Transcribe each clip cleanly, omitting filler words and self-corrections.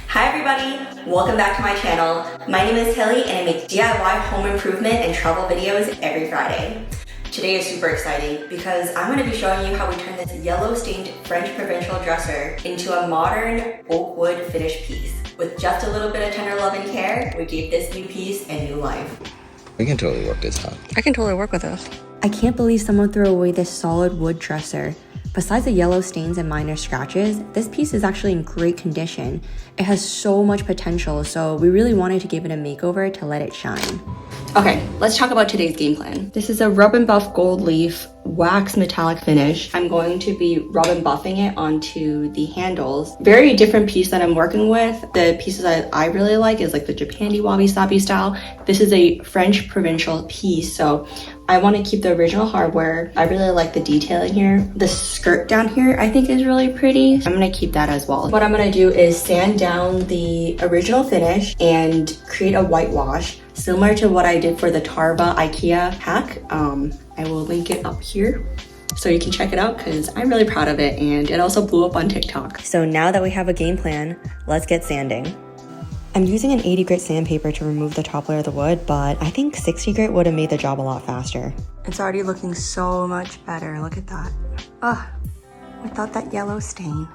Hi everybody, welcome back to my channel. My name is Tilly and I make DIY home improvement and travel videos every Friday. Today is super exciting because I'm going to be showing you how we turn this yellow stained French Provincial dresser into a modern oak wood finish piece. With just a little bit of tender love and care, we gave this new piece a new life. We can totally work this out. I can totally work with this. I can't believe someone threw away this solid wood dresser. Besides the yellow stains and minor scratches, this piece is actually in great condition. It has so much potential, so we really wanted to give it a makeover to let it shine. Okay, let's talk about today's game plan. This is a rub and buff gold leaf wax metallic finish. I'm going to be rub and buffing it onto the handles. Very different piece that I'm working with. The pieces I really like is like the Japandi wabi sabi style. This is a French Provincial piece, so I want to keep the original hardware. I really like the detailing here. The skirt down here I think is really pretty. I'm going to keep that as well. What I'm going to do is sand down the original finish and create a whitewash similar to what I did for the Tarba IKEA hack. I will link it up here so you can check it out because I'm really proud of it and it also blew up on TikTok. So now that we have a game plan, let's get sanding. I'm using an 80 grit sandpaper to remove the top layer of the wood, but I think 60 grit would have made the job a lot faster. It's already looking so much better. Look at that. Ugh, without that yellow stain.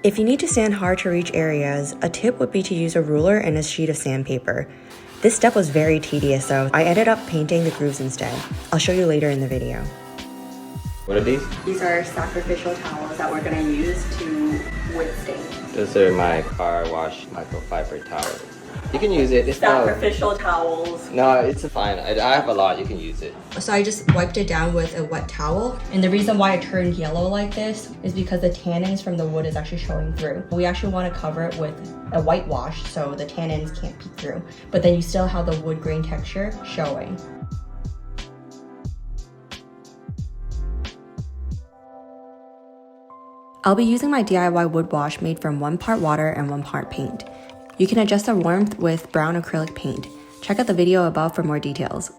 If you need to sand hard to reach areas, a tip would be to use a ruler and a sheet of sandpaper. This step was very tedious though. I ended up painting the grooves instead. I'll show you later in the video. What are these? These are sacrificial towels that we're going to use to wood stain. Those are my car wash microfiber towels. You can use it. It's Sacrificial towels. No, it's fine. I have a lot. You can use it. So I just wiped it down with a wet towel. And the reason why it turned yellow like this is because the tannins from the wood is actually showing through. We actually want to cover it with a whitewash so the tannins can't peek through. But then you still have the wood grain texture showing. I'll be using my DIY wood wash made from 1 part water and 1 part paint. You can adjust the warmth with brown acrylic paint. Check out the video above for more details.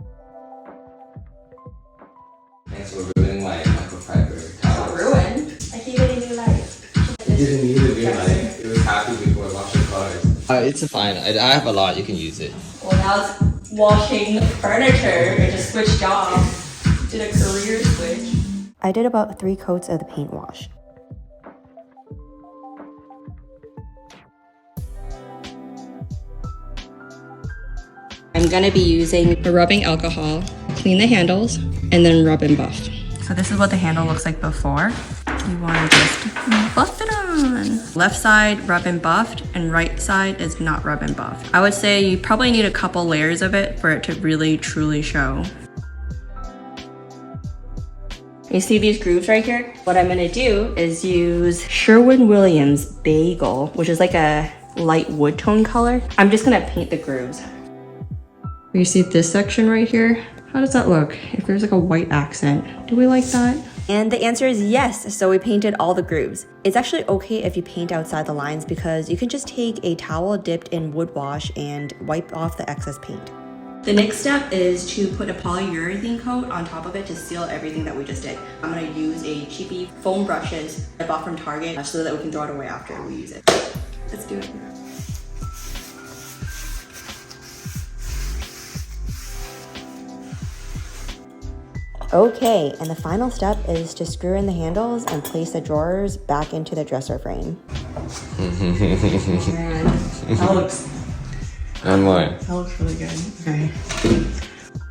Thanks for ruining my microfiber towel. Ruined? I gave it a new life. It didn't need a new life. It was happy before washing cars. It's fine. I have a lot. You can use it. Well, now it's washing furniture. It just switched off. Did a career switch. I did about 3 coats of the paint wash. I'm gonna be using the rubbing alcohol, clean the handles, and then rub and buff. So this is what the handle looks like before. You wanna just buff it on. Left side rub and buffed, and right side is not rub and buffed. I would say you probably need a couple layers of it for it to really truly show. You see these grooves right here? What I'm gonna do is use Sherwin-Williams Bagel, which is like a light wood tone color. I'm just gonna paint the grooves. You see this section right here? How does that look? If there's like a white accent, do we like that? And the answer is yes, so we painted all the grooves. It's actually okay if you paint outside the lines because you can just take a towel dipped in wood wash and wipe off the excess paint. The next step is to put a polyurethane coat on top of it to seal everything that we just did. I'm gonna use a cheapy foam brushes I bought from Target so that we can throw it away after we use it. Let's do it. Okay, and the final step is to screw in the handles and place the drawers back into the dresser frame. Man, that looks... One more. That looks really good. Okay.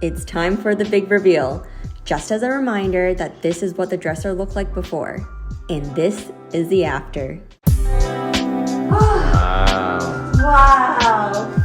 It's time for the big reveal. Just as a reminder that this is what the dresser looked like before. And this is the after. Wow. Wow!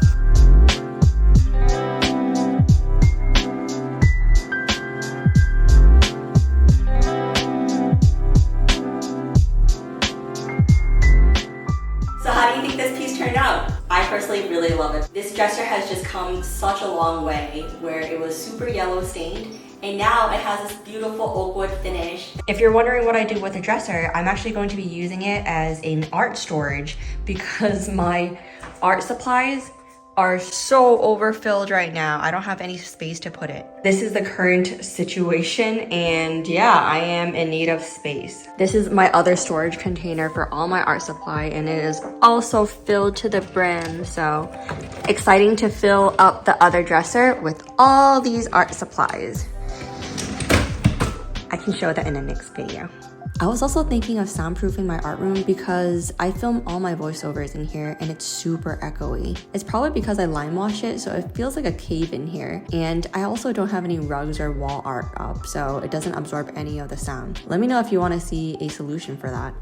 I personally really love it. This dresser has just come such a long way where it was super yellow stained and now it has this beautiful oak wood finish. If you're wondering what I do with the dresser, I'm actually going to be using it as an art storage because my art supplies are so overfilled right now. I don't have any space to put it. This is the current situation, and yeah, I am in need of space. This is my other storage container for all my art supply, and it is also filled to the brim, so exciting to fill up the other dresser with all these art supplies. I can show that in the next video. I was also thinking of soundproofing my art room because I film all my voiceovers in here and it's super echoey. It's probably because I lime wash it, so it feels like a cave in here. And I also don't have any rugs or wall art up, so it doesn't absorb any of the sound. Let me know if you want to see a solution for that.